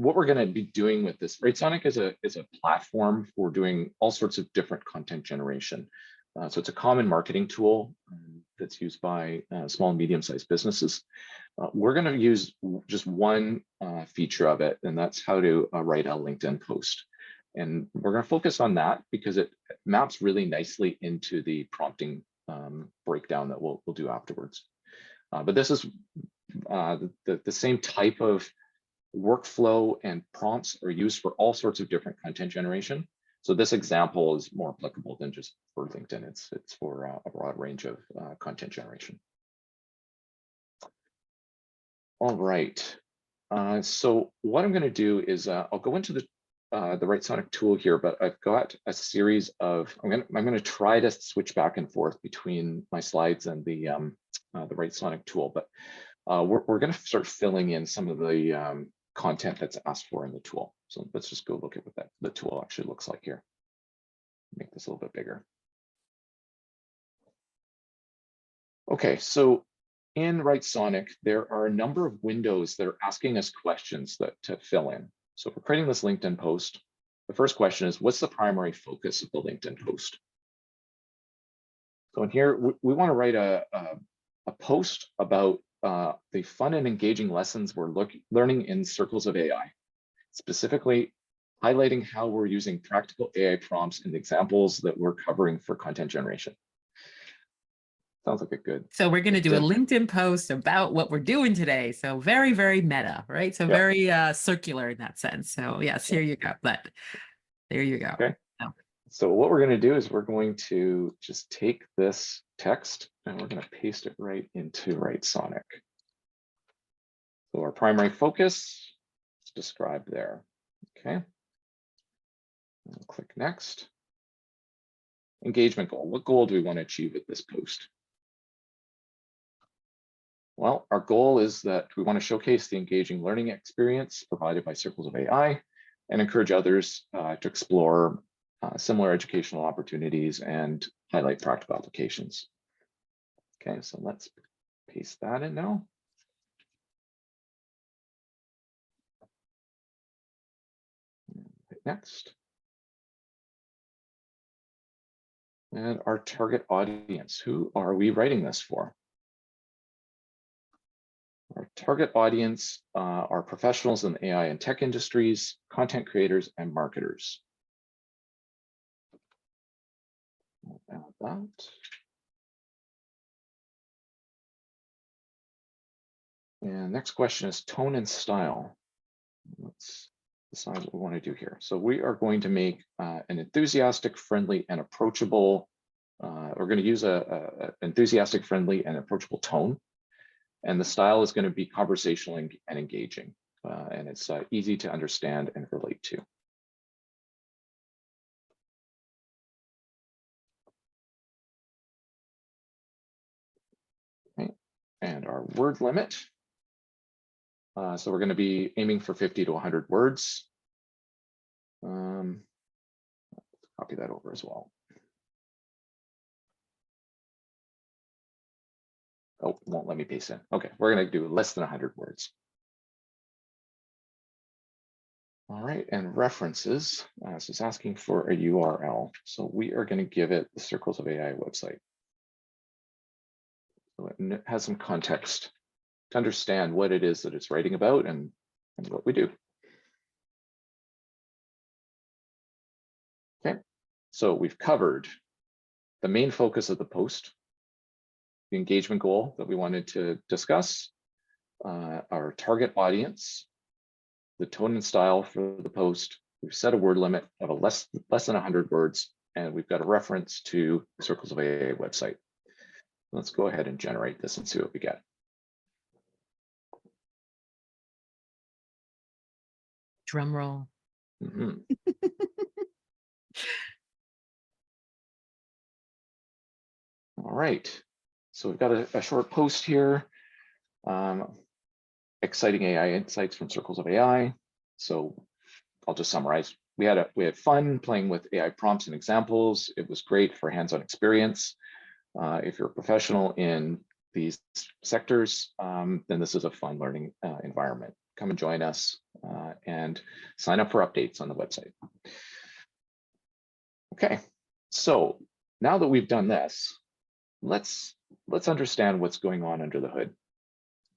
what we're going to be doing with this, WriteSonic is a platform for doing all sorts of different content generation. So it's a common marketing tool that's used by small and medium-sized businesses. We're going to use just one feature of it, and that's how to write a LinkedIn post. And we're going to focus on that because it maps really nicely into the prompting breakdown that we'll do afterwards. But this is the same type of workflow and prompts are used for all sorts of different content generation. So this example is more applicable than just for LinkedIn. It's for a broad range of content generation. All right. So what I'm going to do is I'll go into the WriteSonic tool here, but I've got a series of, I'm going to try to switch back and forth between my slides and the WriteSonic tool, but we're going to start filling in some of the content that's asked for in the tool. So let's just go look at what the tool actually looks like here. Make this a little bit bigger. Okay, so in WriteSonic, there are a number of windows that are asking us questions to fill in. So if we're creating this LinkedIn post, the first question is, what's the primary focus of the LinkedIn post? So in here, we want to write a post about the fun and engaging lessons we're learning in circles of AI, specifically highlighting how we're using practical AI prompts and examples that we're covering for content generation. Sounds like a good. So we're going to do a LinkedIn post about what we're doing today. So very, very meta, right? So very circular in that sense. So yes, here you go. But there you go. Okay. So what we're going to do is we're going to just take this text and we're going to paste it right into WriteSonic. So our primary focus is described there. Okay. I'll click next. Engagement goal. What goal do we want to achieve with this post? Well, our goal is that we want to showcase the engaging learning experience provided by Circles of AI and encourage others to explore similar educational opportunities and highlight practical applications. Okay, so let's paste that in now. Hit next. And our target audience, who are we writing this for? Our target audience are professionals in the AI and tech industries, content creators, and marketers. We'll add that. And next question is tone and style. Let's decide what we want to do here. So we are going to make an enthusiastic, friendly, and approachable. We're going to use an enthusiastic, friendly, and approachable tone. And the style is going to be conversational and engaging. And it's easy to understand and relate to. Okay. And our word limit. So we're going to be aiming for 50 to 100 words. Copy that over as well. Oh, it won't let me paste in. Okay, we're going to do less than 100 words. All right, and references. This is asking for a URL. So we are going to give it the Circles of AI website. So it has some context to understand what it is that it's writing about and what we do. Okay, so we've covered the main focus of the post, the engagement goal that we wanted to discuss, our target audience, the tone and style for the post. We've set a word limit of less than 100 words, and we've got a reference to the Circles of AI website. Let's go ahead and generate this and see what we get. Drum roll. Mm-hmm. All right. So we've got a short post here. Exciting AI insights from Circles of AI. So I'll just summarize. We had fun playing with AI prompts and examples. It was great for hands-on experience. If you're a professional in these sectors, then this is a fun learning environment. come and join us and sign up for updates on the website. Okay, so now that we've done this, let's understand what's going on under the hood.